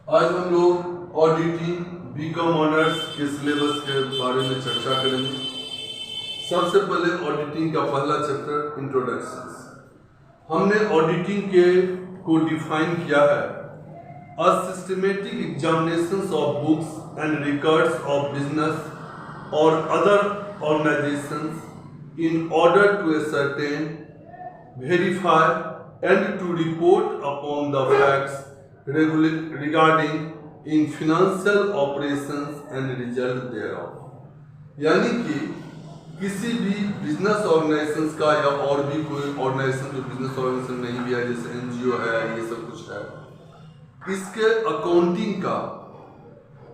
आज हम लोग ऑडिटिंग बीकॉम ऑनर्स के सिलेबस के बारे में चर्चा करेंगे। सबसे पहले ऑडिटिंग का पहला चैप्टर इंट्रोडक्शन। हमने ऑडिटिंग के को डिफाइन किया है a systematic examination of books and records of business और other organisations in order to ascertain, verify and to report upon the facts regarding in financial operations and result thereof। यानी कि किसी भी business organisation का या और भी कोई ऑर्गेनाइजेशन जो बिजनेस ऑर्गेनाइजेशन नहीं भी है, जैसे एनजीओ है, ये सब कुछ है, इसके अकाउंटिंग का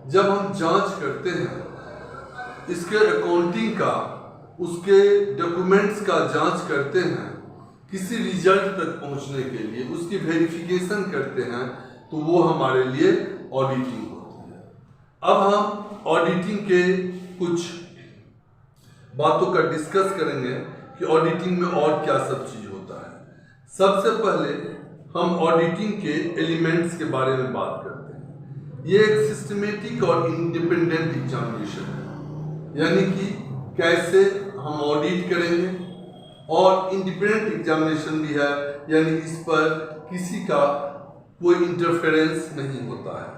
जब हम जांच करते हैं, इसके अकाउंटिंग का उसके डॉक्यूमेंट्स का जांच करते हैं, किसी रिजल्ट तक पहुंचने के लिए उसकी वेरिफिकेशन करते हैं, तो वो हमारे लिए ऑडिटिंग होती है। अब हम ऑडिटिंग के कुछ बातों का डिस्कस करेंगे कि ऑडिटिंग में और क्या सब चीज होता है। सबसे पहले हम ऑडिटिंग के एलिमेंट्स के बारे में बात करते हैं। ये एक सिस्टमेटिक और इंडिपेंडेंट एग्जामिनेशन है, यानी कि कैसे हम ऑडिट करेंगे, और इंडिपेंडेंट एग्जामिनेशन भी है, यानी इस पर किसी का कोई इंटरफेरेंस नहीं होता है।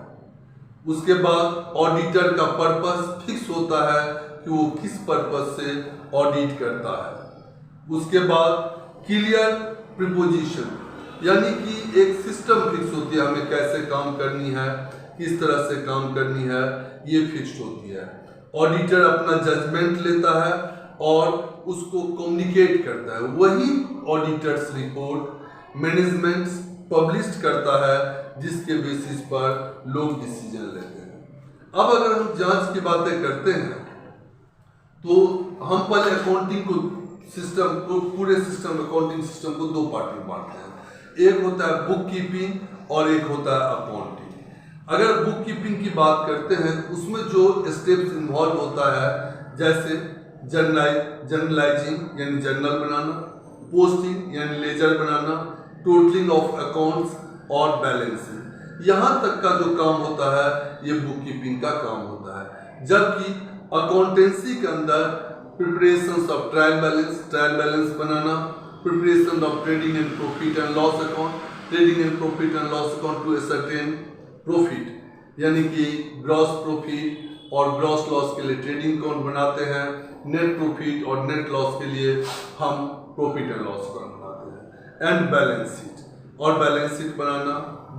उसके बाद ऑडिटर का पर्पस फिक्स होता है कि वो किस पर्पस से ऑडिट करता है। उसके बाद क्लियर प्रीपोजिशन, यानी कि एक सिस्टम फिक्स होती है, हमें कैसे काम करनी है, किस तरह से काम करनी है, ये फिक्स होती है। ऑडिटर अपना जजमेंट लेता है और उसको कम्युनिकेट करता है। वही ऑडिटर्स रिपोर्ट मैनेजमेंट पब्लिश करता है, जिसके बेसिस पर लोग डिसीजन लेते हैं। अब अगर हम जांच की बातें करते हैं, तो हम पहले अकाउंटिंग को सिस्टम को पूरे सिस्टम अकाउंटिंग सिस्टम को दो पार्ट में बांटते हैं। एक होता है बुक कीपिंग और एक होता है अकाउंटिंग। अगर बुक कीपिंग की बात करते हैं, उसमें जो स्टेप्स इन्वॉल्व होता है, जैसे जर्नलाइजिंग यानी जर्नल बनाना, पोस्टिंग यानी लेजर बनाना, टोटलिंग ऑफ अकाउंट्स और बैलेंसिंग, यहाँ तक का जो काम होता है ये बुक कीपिंग का काम होता है। जबकि अकाउंटेंसी के अंदर प्रिपरेशन ऑफ ट्रायल बैलेंस बनाना, preparation of trading and profit and loss account, trading and profit and loss account to ascertain profit, यानी कि ग्रॉस प्रॉफिट और ग्रॉस लॉस के लिए ट्रेडिंग अकाउंट बनाते हैं, नेट प्रॉफिट और नेट लॉस के लिए हम प्रॉफिट एंड लॉस अकाउंट बनाते हैं, एंड बैलेंस शीट। और बैलेंस शीट बनाना,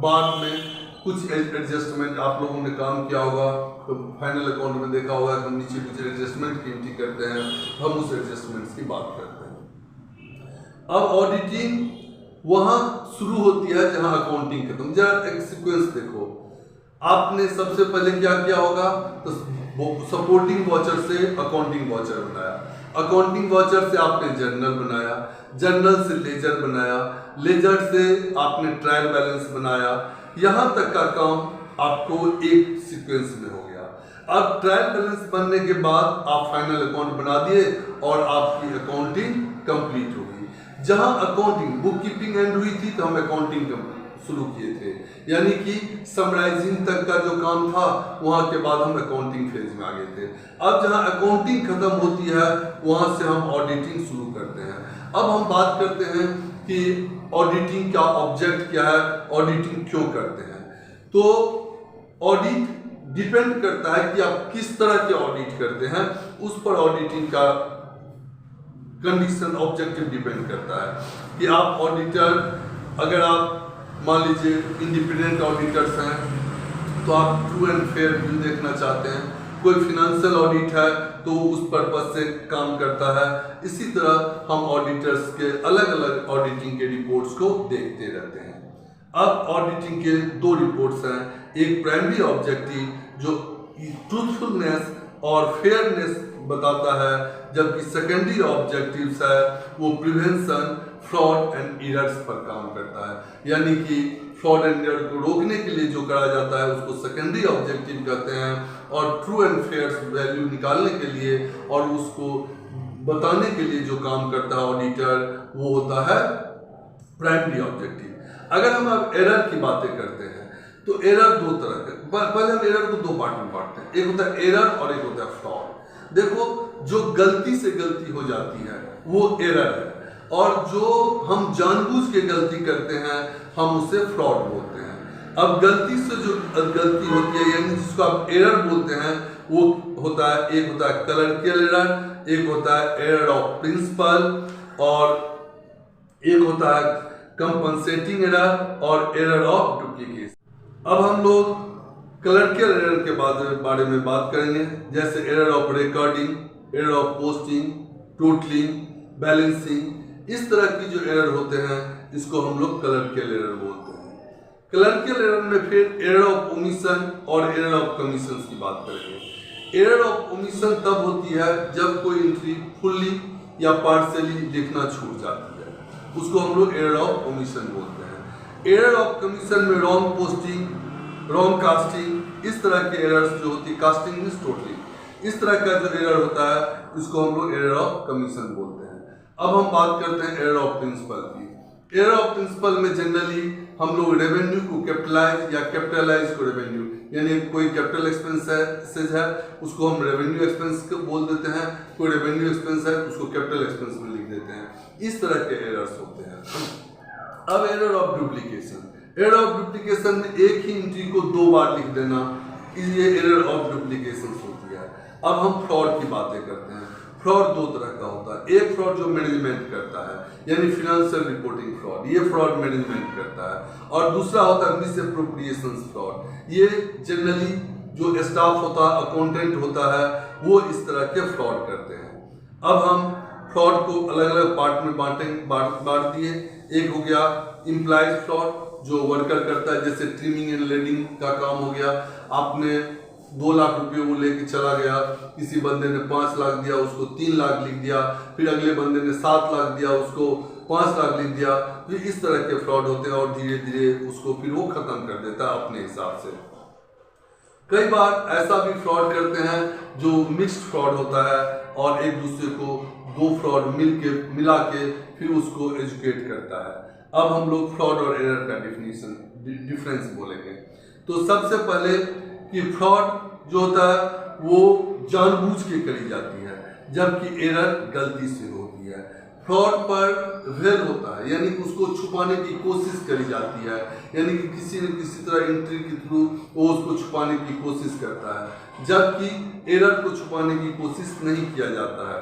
बाद में कुछ एडजस्टमेंट आप लोगों ने काम किया होगा, तो फाइनल अकाउंट में देखा होगा कि हम नीचे कुछ एडजस्टमेंट की एंट्री करते हैं, हम उस एडजस्टमेंट्स की बात करते हैं। अब ऑडिटिंग वहाँ शुरू होती है जहाँ अकाउंटिंग खत्म। जरा एक सीक्वेंस देखो, आपने सबसे पहले क्या किया होगा, तो सपोर्टिंग वॉचर से अकाउंटिंग वॉचर बनाया, अकाउंटिंग वॉचर से आपने जर्नल बनाया, जर्नल से लेजर बनाया, लेजर से आपने ट्रायल बैलेंस बनाया। यहाँ तक का काम आपको एक सीक्वेंस में हो गया। अब ट्रायल बैलेंस बनने के बाद आप फाइनल अकाउंट बना दिए और आपकी अकाउंटिंग कंप्लीट हो गई। जहाँ अकाउंटिंग बुक कीपिंग एंड हुई थी, तो हम अकाउंटिंग शुरू किए थे, यानी कि समराइजिंग तक का जो काम था, वहां के बाद हम अकाउंटिंग फेज में आ गए थे। अब जहां अकाउंटिंग खत्म होती है, वहां से हम ऑडिटिंग शुरू करते हैं। अब हम बात करते हैं कि ऑडिटिंग का ऑब्जेक्ट क्या है, ऑडिटिंग क्यों करते हैं। तो ऑडिट डिपेंड करता है कि आप किस तरह के ऑडिट करते हैं, उस पर ऑडिटिंग का कंडीशन ऑब्जेक्टिव डिपेंड करता है कि आप ऑडिटर, अगर आप मान लीजिए इंडिपेंडेंट ऑडिटर्स हैं, तो आप ट्रू एंड फेयर व्यू देखना चाहते हैं। कोई फिनेंशियल ऑडिट है तो उस पर्पस से काम करता है। इसी तरह हम ऑडिटर्स के अलग अलग ऑडिटिंग के रिपोर्ट्स को देखते रहते हैं। अब ऑडिटिंग के दो रिपोर्ट्स हैं, एक प्राइमरी ऑब्जेक्टिव जो ट्रूथफुलनेस और फेयरनेस बताता है, जबकि सेकेंडरी ऑब्जेक्टिव्स है वो प्रिवेंशन, फ्रॉड एंड एरर्स पर काम करता है। यानी कि फ्रॉड एंड एरर को रोकने के लिए जो करा जाता है उसको सेकेंडरी ऑब्जेक्टिव कहते हैं, और ट्रू एंड फेयर वैल्यू निकालने के लिए और उसको बताने के लिए जो काम करता है ऑडिटर, वो होता है प्राइमरी ऑब्जेक्टिव। अगर हम अब एरर की बातें करते हैं, तो एरर दो तरह के, पहले हम एरर को दो पार्ट में बांटते हैं, एक होता है एरर और एक होता है फ्रॉड। देखो, जो गलती से गलती हो जाती है वो एरर है, और जो हम जानबूझ के गलती करते हैं हम उसे फ्रॉड बोलते हैं। अब गलती से जो गलती होती है यानी जिसको आप एरर बोलते हैं वो होता है, एक होता है क्लर्कियल एरर, एक होता है एरर ऑफ प्रिंसिपल, और एक होता है कंपनसेटिंग एरर और एरर ऑफ डुप्लीकेशन। अब हम लोग क्लर्कियल एरर के बारे में बात करेंगे, जैसे error of recording, error of posting, totalling, balancing. इस तरह की जो एरर होते हैं इसको हम लोग क्लर्कियल एरर बोलते हैं। क्लर्कियल एरर में फिर एरर ऑफ ओमिशन और एरर ऑफ कमीशन की बात करेंगे। एरर ऑफ ओमिशन तब होती है जब कोई एंट्री फुल्ली या पार्शियली लिखना छूट जाती है, उसको हम लोग एरर ऑफ ओमिशन बोलते हैं। एरर ऑफ कमीशन में रॉन्ग पोस्टिंग, रॉन्ग कास्टिंग, इस तरह के एरर्स जो होती है, कास्टिंग मींस टोटलिंग, इस तरह का जो एरर होता है इसको हम लोग एरर ऑफ कमीशन बोलते हैं। अब हम बात करते हैं एरर ऑफ प्रिंसिपल की। एरर ऑफ प्रिंसिपल में जनरली हम लोग रेवेन्यू को कैपिटलाइज या कैपिटलाइज को रेवेन्यू, यानी कोई कैपिटल एक्सपेंसेस है उसको हम रेवेन्यू एक्सपेंस बोल देते हैं, कोई रेवेन्यू एक्सपेंस है उसको कैपिटल एक्सपेंस में लिख देते हैं। इस तरह के एरर्स होते हैं। अब error of duplication, error of duplication में एक ही एंट्री को दो बार लिख देना, ये एरर ऑफ डुप्लीकेशन होती है। अब हम फ्रॉड की बातें करते हैं। फ्रॉड दो तरह का होता है, एक फ्रॉड जो मैनेजमेंट करता है यानी फिनेंशियल रिपोर्टिंग फ्रॉड, ये फ्रॉड मैनेजमेंट करता है, और दूसरा होता है मिसअप्रोप्रिएशन फ्रॉड। ये जनरली जो स्टाफ होता है, अकाउंटेंट होता है, वो इस तरह के फ्रॉड करते हैं। अब हम फ्रॉड को अलग अलग पार्ट में बांट दिए। एक हो गया इम्प्लाइज फ्रॉड जो वर्कर करता है, जैसे ट्रिमिंग एंड लेडिंग का काम हो गया। आपने 2 लाख रुपये वो लेके चला गया, किसी बंदे ने 5 लाख दिया, उसको 3 लाख लिख दिया, फिर अगले बंदे ने 7 लाख दिया, उसको 5 लाख लिख दिया। तो इस तरह के फ्रॉड होते हैं और धीरे धीरे उसको फिर वो खत्म कर देता है अपने हिसाब से। कई बार ऐसा भी फ्रॉड करते हैं जो मिक्स्ड फ्रॉड होता है और एक दूसरे को दो फ्रॉड मिला के फिर उसको एजुकेट करता है। अब हम लोग फ्रॉड और एरर का डिफरेंस बोलेंगे। तो सबसे पहले कि फ्रॉड जो होता है वो जानबूझ के करी जाती है, जबकि एरर गलती से होती है। फ्रॉड पर वेल होता है यानी उसको छुपाने की कोशिश करी जाती है, यानी कि किसी न किसी तरह एंट्री के थ्रू वो उसको छुपाने की कोशिश करता है, जबकि एरर को छुपाने की कोशिश नहीं किया जाता है।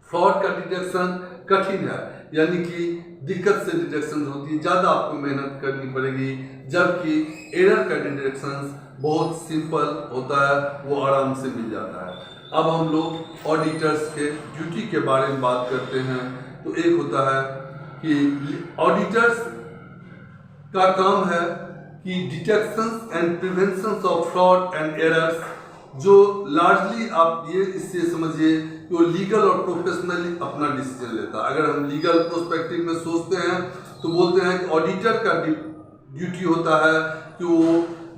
फ्रॉड का डिटेक्शन कठिन है, यानी कि दिक्कत से डिटेक्शन होती है, ज़्यादा आपको मेहनत करनी पड़ेगी, जबकि एरर का डिटेक्शन बहुत सिंपल होता है, वो आराम से मिल जाता है। अब हम लोग ऑडिटर्स के ड्यूटी के बारे में बात करते हैं। तो एक होता है कि ऑडिटर्स का काम है कि detection and prevention of fraud and errors, जो लार्जली आप ये इससे समझिए कि वो लीगल और प्रोफेशनली अपना डिसीजन लेता है। अगर हम लीगल प्रोस्पेक्टिव में सोचते हैं तो बोलते हैं कि ऑडिटर का ड्यूटी होता है कि वो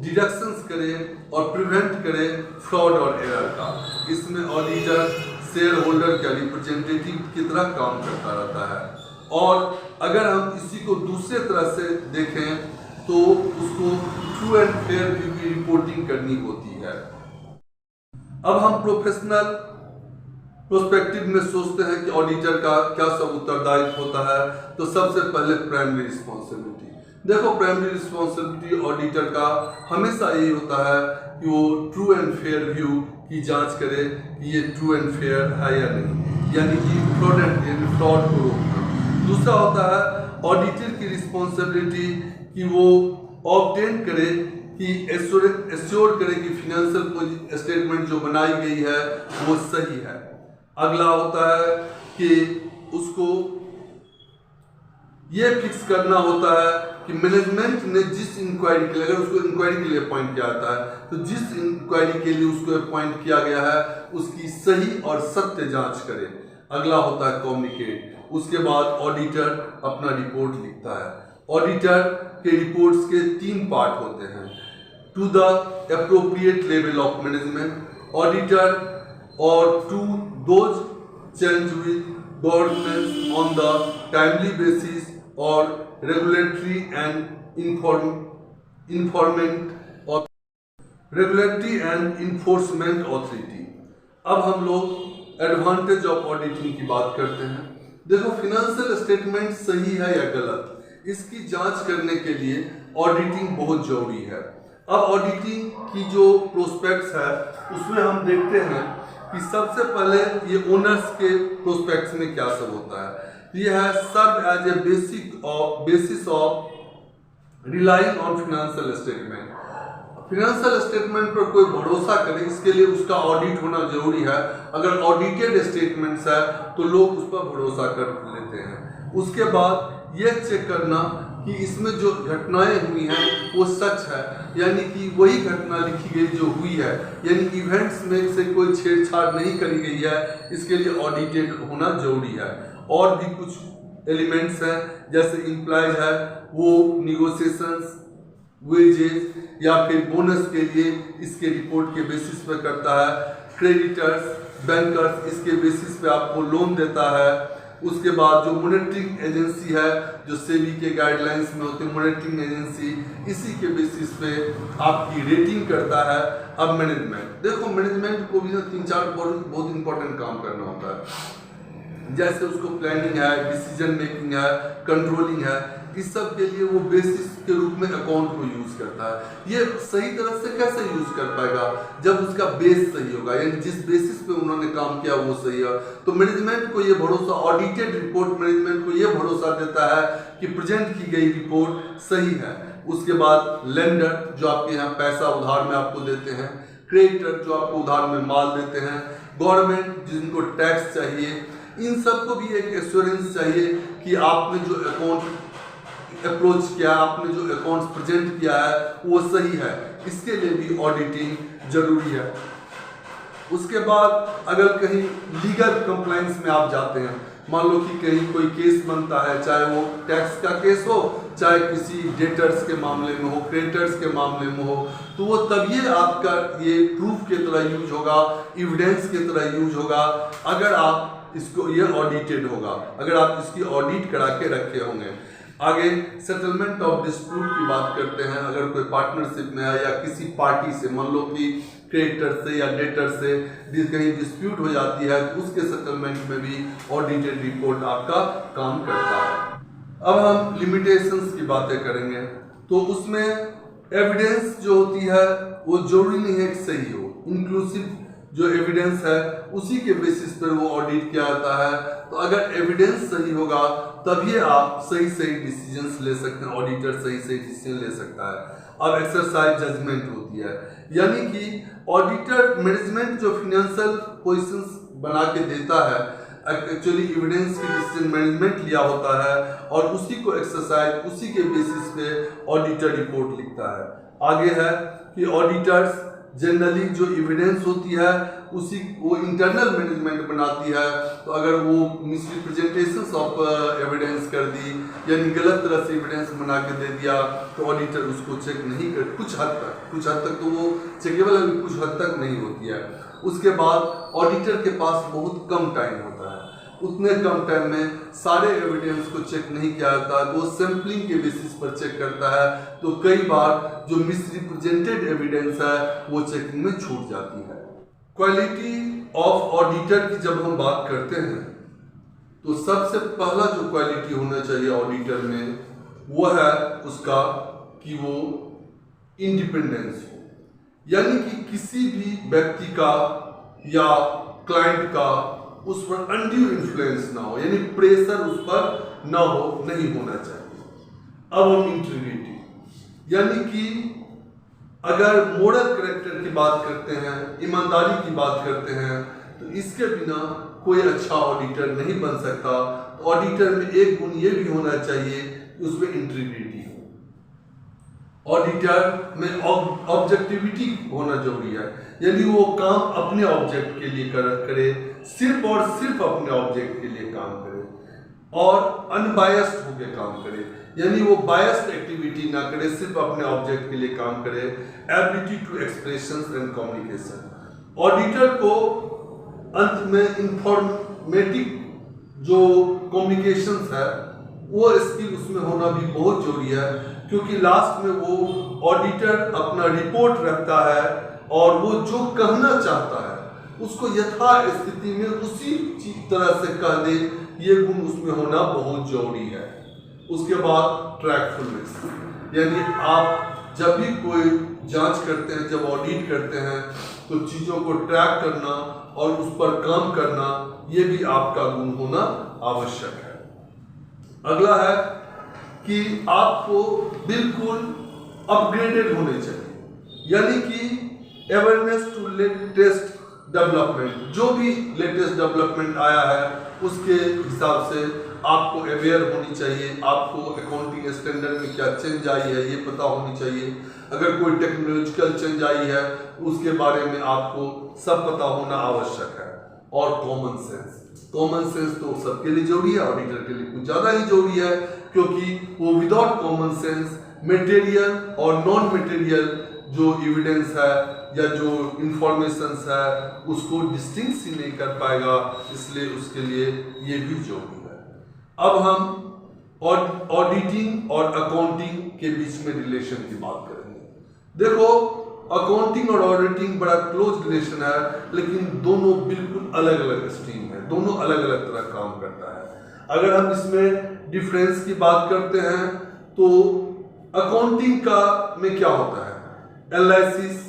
डिडक्शंस करे और प्रिवेंट करे फ्रॉड और एरर का। इसमें ऑडिटर शेयर होल्डर का रिप्रेजेंटेटिव की तरह काम करता रहता है, और अगर हम इसी को दूसरे तरह से देखें तो उसको ट्रू एंड फेयर व्यू की रिपोर्टिंग करनी होती है। अब हम प्रोफेशनल प्रोस्पेक्टिव में सोचते हैं कि ऑडिटर का क्या सब उत्तरदायित्व होता है। तो सबसे पहले प्राइमरी रिस्पॉन्सिबिलिटी, देखो प्राइमरी रिस्पॉन्सिबिलिटी ऑडिटर का हमेशा यही होता है कि वो ट्रू एंड फेयर व्यू की जांच करे कि ये ट्रू एंड फेयर है या नहीं, यानी कि फ्रॉड को रोकना। दूसरा होता है ऑडिटर की रिस्पॉन्सिबिलिटी कि वो ऑब्टेन करे कि एश्योर करे कि फिनेंशियल स्टेटमेंट जो बनाई गई है वो सही है। अगला होता है कि उसको ये फिक्स करना होता है कि मैनेजमेंट ने जिस इंक्वायरी के लिए, अगर उसको इंक्वायरी के लिए अपॉइंट किया जाता है तो जिस इंक्वायरी के लिए उसको अपॉइंट किया गया है उसकी सही और सत्य जांच करे। अगला होता है कम्युनिकेट। उसके बाद ऑडिटर अपना रिपोर्ट लिखता है। ऑडिटर के रिपोर्ट्स के 3 पार्ट होते हैं। To the appropriate level of management auditor और to those charge with governance on the timely basis और रेगुलेटरी एंड इन्फॉर्मेंट और रेगुलेटरी एंड इन्फोर्समेंट ऑथोरिटी। अब हम लोग एडवांटेज ऑफ ऑडिटिंग की बात करते हैं। देखो, फाइनेंशियल स्टेटमेंट सही है या गलत, इसकी जांच करने के लिए ऑडिटिंग बहुत जरूरी है। अब ऑडिटिंग की जो प्रोस्पेक्ट्स है उसमें हम देखते हैं कि सबसे पहले ये ओनर्स के प्रोस्पेक्ट्स में क्या सब होता है। ये है serve as a basis of relying on financial statement. Financial statement पर कोई भरोसा करे, इसके लिए उसका ऑडिट होना जरूरी है। अगर ऑडिटेड स्टेटमेंट्स है तो लोग उस पर भरोसा कर लेते हैं। उसके बाद ये चेक करना कि इसमें जो घटनाएं हुई हैं वो सच है, यानी कि वही घटना लिखी गई जो हुई है, यानी इवेंट्स में से कोई छेड़छाड़ नहीं करी गई है। इसके लिए ऑडिटेड होना जरूरी है। और भी कुछ एलिमेंट्स हैं, जैसे इम्प्लॉयज है वो निगोशिएशंस, वेजेस या फिर बोनस के लिए इसके रिपोर्ट के बेसिस पे करता है। क्रेडिटर्स, बैंकर्स इसके बेसिस पे आपको लोन देता है। उसके बाद जो मॉनिटरिंग एजेंसी है, जो सेबी के गाइडलाइंस में होते हैं मॉनिटरिंग एजेंसी, इसी के बेसिस पे आपकी रेटिंग करता है। अब मैनेजमेंट, देखो मैनेजमेंट को भी ना 3-4 बहुत इंपॉर्टेंट काम करना होता है, जैसे उसको प्लानिंग है, डिसीजन मेकिंग है, कंट्रोलिंग है। इस सब के लिए वो बेसिस के रूप में अकाउंट को यूज करता है। ये सही तरह से कैसे यूज कर पाएगा, जब उसका बेस सही होगा, यानी जिस बेसिस पे उन्होंने काम किया वो सही है। तो मैनेजमेंट को ये भरोसा, ऑडिटेड रिपोर्ट मैनेजमेंट को ये भरोसा देता है कि प्रेजेंट की गई रिपोर्ट सही है। उसके बाद लेंडर, जो आपके यहाँ पैसा उधार में आपको देते हैं, क्रेडिटर जो आपको उधार में माल देते हैं, गवर्नमेंट जिनको टैक्स चाहिए, इन सबको भी एक एश्योरेंस चाहिए कि आपने जो अकाउंट अप्रोच किया, आपने जो अकाउंट्स प्रेजेंट किया है वो सही है। इसके लिए भी ऑडिटिंग जरूरी है। उसके बाद अगर कहीं लीगल कंप्लाइंस में आप जाते हैं, मान लो कि कहीं कोई केस बनता है, चाहे वो टैक्स का केस हो, चाहे किसी डेटर्स के मामले में हो, क्रेडिटर्स के मामले में हो, तो वो तभी आपका ये प्रूफ के तरह यूज होगा, एविडेंस के तरह यूज होगा, अगर आप इसको, ये ऑडिटेड होगा, अगर आप इसकी ऑडिट करा के रखे होंगे। आगे सेटलमेंट ऑफ डिस्प्यूट की बात करते हैं। अगर कोई पार्टनरशिप में है या किसी पार्टी से, मान लो कि क्रेडिटर से या डेटर से कहीं डिस्प्यूट हो जाती है, तो उसके सेटलमेंट में भी ऑडिटेड रिपोर्ट आपका काम करता है। अब हम लिमिटेशंस की बातें करेंगे। तो उसमें एविडेंस जो होती है वो जरूरी नहीं है कि सही हो, इंक्लूसिव जो एविडेंस है उसी के बेसिस पर वो ऑडिट किया जाता है। तो अगर एविडेंस सही होगा तभी आप सही डिसीजंस ले सकते हैं, ऑडिटर सही डिसीजन ले सकता है। अब एक्सरसाइज जजमेंट होती है, यानी कि ऑडिटर मैनेजमेंट जो फाइनेंशियल पोजीशंस बना के देता है, एक्चुअली एविडेंस की डिसीजन मैनेजमेंट लिया होता है और उसी को एक्सरसाइज, उसी के बेसिस पे ऑडिटर रिपोर्ट लिखता है। आगे है कि ऑडिटर्स जनरली जो एविडेंस होती है उसी वो इंटरनल मैनेजमेंट बनाती है। तो अगर वो मिसरिप्रेजेंटेशंस ऑफ एविडेंस कर दी, यानी गलत तरह से एविडेंस बना के दे दिया, तो ऑडिटर उसको चेक नहीं कर, कुछ हद तक तो वो चेकेबल है, कुछ हद तक नहीं होती है। उसके बाद ऑडिटर के पास बहुत कम टाइम होता है, उतने कम टाइम में सारे एविडेंस को चेक नहीं किया जाता, तो वो सैम्पलिंग के बेसिस पर चेक करता है। तो कई बार जो मिसरिप्रेजेंटेड एविडेंस है वो चेकिंग में छूट जाती है। क्वालिटी ऑफ ऑडिटर की जब हम बात करते हैं तो सबसे पहला जो क्वालिटी होना चाहिए ऑडिटर में वो है उसका कि वो इंडिपेंडेंस हो, यानी कि किसी भी व्यक्ति का या क्लाइंट का उस पर अनड्यू इन्फ्लुएंस ना हो, यानी प्रेशर उस पर ना हो, नहीं होना चाहिए। अब हम इंटीग्रिटी, यानी कि अगर मोरल कैरेक्टर की बात करते हैं, ईमानदारी की बात करते हैं, तो इसके बिना कोई अच्छा ऑडिटर नहीं बन सकता। तो ऑडिटर में एक गुण ये भी होना चाहिए कि उसमें इंटीग्रिटी हो। ऑडिटर में ऑब्जेक्टिविटी होना जरूरी है, यानी वो काम अपने ऑब्जेक्ट के लिए करे, सिर्फ और सिर्फ अपने ऑब्जेक्ट के लिए काम करे और अनबायस्ड होकर काम करे, यानी वो बायस्ड एक्टिविटी ना करे, सिर्फ अपने ऑब्जेक्ट के लिए काम करे। Ability to expressions and communication, auditor को अंत में इंफॉर्मेटिव जो कम्युनिकेशंस है वो स्किल उसमें होना भी बहुत जरूरी है, क्योंकि लास्ट में वो ऑडिटर अपना रिपोर्ट रखता है और वो जो कहना चाहता है उसको यथा स्थिति में उसी तरह से कह दे, ये गुण उसमें होना बहुत जरूरी है। उसके बाद ट्रैकफुलनेस, यानी आप जब भी कोई जांच करते हैं, जब ऑडिट करते हैं, तो चीज़ों को ट्रैक करना और उस पर काम करना, ये भी आपका गुण होना आवश्यक है। अगला है कि आपको बिल्कुल अपग्रेडेड होने चाहिए, यानी कि अवेयरनेस टू लेटेस्ट डेवलपमेंट, जो भी लेटेस्ट डेवलपमेंट आया है उसके हिसाब से आपको अवेयर होनी चाहिए। आपको अकाउंटिंग स्टैंडर्ड में क्या चेंज आई है ये पता होनी चाहिए। अगर कोई टेक्नोलॉजिकल चेंज आई है उसके बारे में आपको सब पता होना आवश्यक है। और कॉमन सेंस तो सबके लिए जरूरी है, ऑडिटर के लिए कुछ ज़्यादा ही जरूरी है, क्योंकि वो विदाउट कॉमन सेंस मटेरियल और नॉन मटेरियल जो एविडेंस है या जो इंफॉर्मेशंस है उसको डिस्टिंग्विश ही नहीं कर पाएगा, इसलिए उसके लिए ये भी जरूरी है। अब हम ऑडिटिंग और अकाउंटिंग के बीच में रिलेशन की बात करेंगे। देखो, अकाउंटिंग और ऑडिटिंग बड़ा क्लोज रिलेशन है, लेकिन दोनों बिल्कुल अलग अलग स्ट्रीम है, दोनों अलग अलग तरह काम करता है। अगर हम इसमें डिफरेंस की बात करते हैं तो अकाउंटिंग का में क्या होता है, एनालिसिस,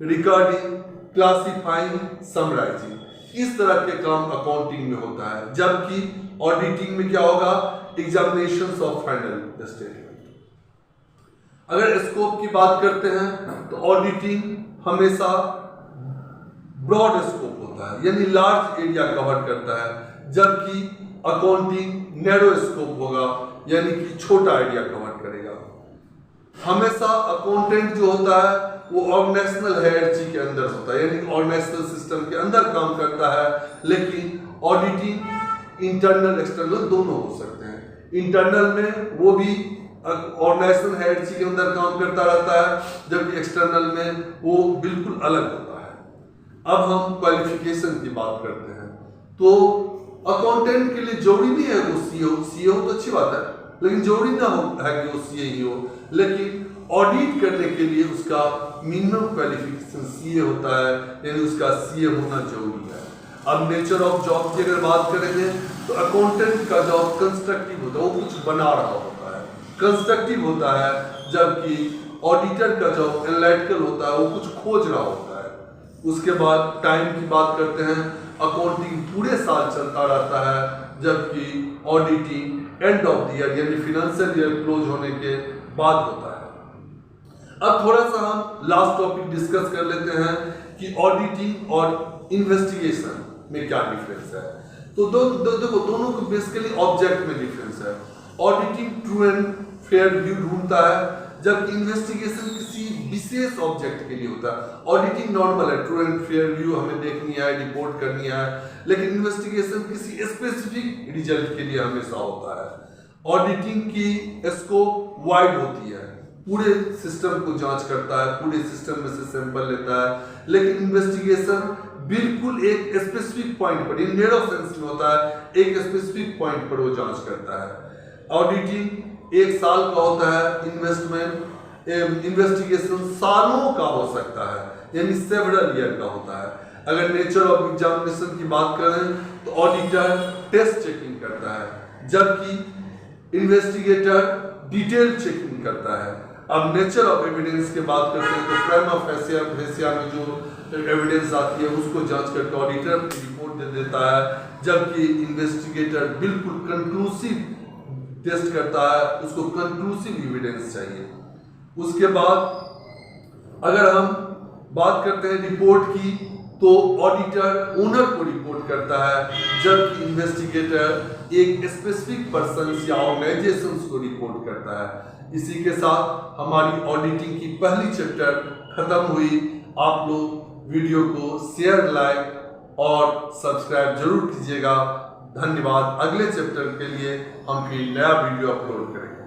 रिकॉर्डिंग, क्लासिफाइंग, समराइजिंग, इस तरह के काम अकाउंटिंग में होता है। जबकि ऑडिटिंग में क्या होगा, एग्जामिनेशन ऑफ फाइनल स्टेटमेंट। अगर स्कोप की बात करते हैं तो ऑडिटिंग हमेशा ब्रॉड स्कोप होता है, यानी लार्ज एरिया कवर करता है, जबकि अकाउंटिंग नैरो स्कोप होगा, यानी कि छोटा एरिया कवर करेगा। हमेशा अकाउंटेंट जो होता है वो ऑर्गेनाइजेशनल हायरार्की के अंदर होता है, यानी ऑर्गेनाइजेशनल सिस्टम के अंदर काम करता है, लेकिन ऑडिटिंग इंटरनल एक्सटर्नल दोनों हो सकते हैं। इंटरनल में वो भी ऑर्गेनाइजेशनल हायरार्की के अंदर काम करता रहता है, जबकि एक्सटर्नल में वो बिल्कुल अलग होता है। अब हम क्वालिफिकेशन की बात करते हैं तो अकाउंटेंट के लिए जरूरी नहीं है वो सीए हो तो अच्छी बात है, लेकिन जरूरी ना हो है कि वो सीए ही हो, लेकिन ऑडिट करने के लिए उसका मिनिमम क्वालिफिकेशन सीए होता है, यानी उसका सीए होना जरूरी है। अब नेचर ऑफ जॉब की अगर बात करेंगे तो अकाउंटेंट का जॉब कंस्ट्रक्टिव होता है, वो कुछ बना रहा होता है, कंस्ट्रक्टिव होता है, जबकि ऑडिटर का जॉब एनालिटिकल होता है, वो कुछ खोज रहा होता है। उसके बाद टाइम की बात करते हैं, अकाउंटिंग पूरे साल चलता रहता है, जबकि auditing end of the year यानी फाइनेंशियल ईयर क्लोज होने के बाद होता है। अब थोड़ा सा हम लास्ट टॉपिक डिस्कस कर लेते हैं कि ऑडिटिंग और इन्वेस्टिगेशन में क्या डिफरेंस है। तो देखो दोनों को बेसिकली ऑब्जेक्ट में डिफरेंस है। Auditing true and fair view ढूंढता है, जबकि इन्वेस्टिगेशन किसी विशेष ऑब्जेक्ट के लिए होता है। ऑडिटिंग नॉर्मल है, ट्रू एंड फेयर व्यू हमें देखनी है, रिपोर्ट करनी है, लेकिन इन्वेस्टिगेशन किसी स्पेसिफिक रिजल्ट के लिए हमेशा होता है। ऑडिटिंग की स्कोप वाइड होती है, पूरे सिस्टम को जांच करता है, पूरे सिस्टम में से सैंपल लेता है, लेकिन इन्वेस्टिगेशन बिल्कुल एक स्पेसिफिक पॉइंट पर, इन नैरो सेंस में होता है, एक स्पेसिफिक पॉइंट पर वो जांच करता है। ऑडिटिंग एक साल का होता है, इन्वेस्टिगेशन सालों का हो सकता है, यानी सेवरल ईयर का होता है। अगर नेचर ऑफ एग्जामिनेशन की बात करें तो ऑडिटर टेस्ट चेकिंग करता है, जबकि इन्वेस्टिगेटर डिटेल चेकिंग करता है। अब नेचर ऑफ एविडेंस की बात करते हैं तो प्राइमा फेसिया में जो एविडेंस आती है उसको जांच करके ऑडिटर रिपोर्ट दे देता है, जबकि इन्वेस्टिगेटर बिल्कुल कंक्लूसिव टेस्ट करता है, उसको कंक्लूसिव एविडेंस चाहिए। उसके बाद अगर हम बात करते हैं रिपोर्ट की तो ऑडिटर ओनर को रिपोर्ट करता है, जबकि इन्वेस्टिगेटर एक स्पेसिफिक पर्सन या ऑर्गेनाइजेशन को रिपोर्ट करता है। इसी के साथ हमारी ऑडिटिंग की पहली चैप्टर खत्म हुई। आप लोग वीडियो को शेयर, लाइक और सब्सक्राइब जरूर कीजिएगा। धन्यवाद। अगले चैप्टर के लिए हम फिर नया वीडियो अपलोड करेंगे।